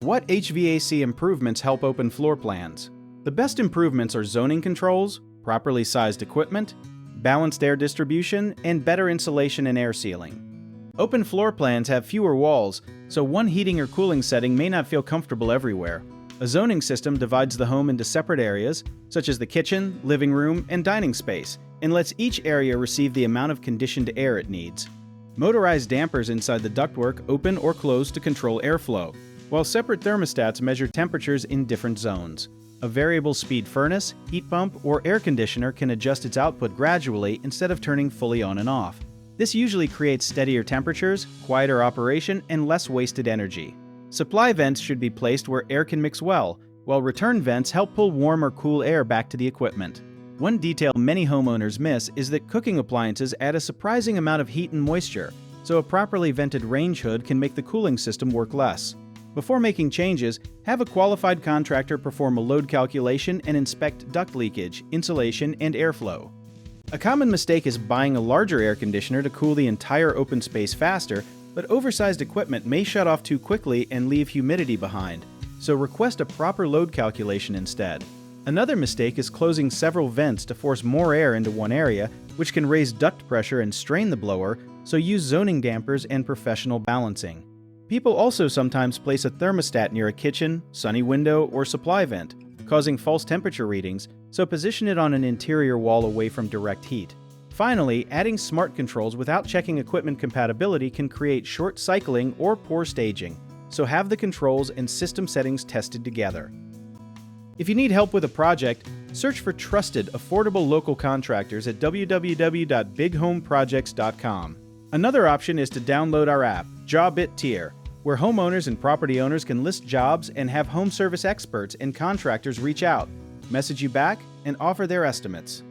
What HVAC improvements help open floor plans? The best improvements are zoning controls, properly sized equipment, balanced air distribution, and better insulation and air sealing. Open floor plans have fewer walls, so one heating or cooling setting may not feel comfortable everywhere. A zoning system divides the home into separate areas, such as the kitchen, living room, and dining space, and lets each area receive the amount of conditioned air it needs. Motorized dampers inside the ductwork open or close to control airflow, while separate thermostats measure temperatures in different zones. A variable speed furnace, heat pump, or air conditioner can adjust its output gradually instead of turning fully on and off. This usually creates steadier temperatures, quieter operation, and less wasted energy. Supply vents should be placed where air can mix well, while return vents help pull warm or cool air back to the equipment. One detail many homeowners miss is that cooking appliances add a surprising amount of heat and moisture, so a properly vented range hood can make the cooling system work less. Before making changes, have a qualified contractor perform a load calculation and inspect duct leakage, insulation, and airflow. A common mistake is buying a larger air conditioner to cool the entire open space faster, but oversized equipment may shut off too quickly and leave humidity behind, so request a proper load calculation instead. Another mistake is closing several vents to force more air into one area, which can raise duct pressure and strain the blower, so use zoning dampers and professional balancing. People also sometimes place a thermostat near a kitchen, sunny window, or supply vent, causing false temperature readings, so position it on an interior wall away from direct heat. Finally, adding smart controls without checking equipment compatibility can create short cycling or poor staging, so have the controls and system settings tested together. If you need help with a project, search for trusted, affordable local contractors at www.bighomeprojects.com. Another option is to download our app, Jobit Tier, where homeowners and property owners can list jobs and have home service experts and contractors reach out, message you back, and offer their estimates.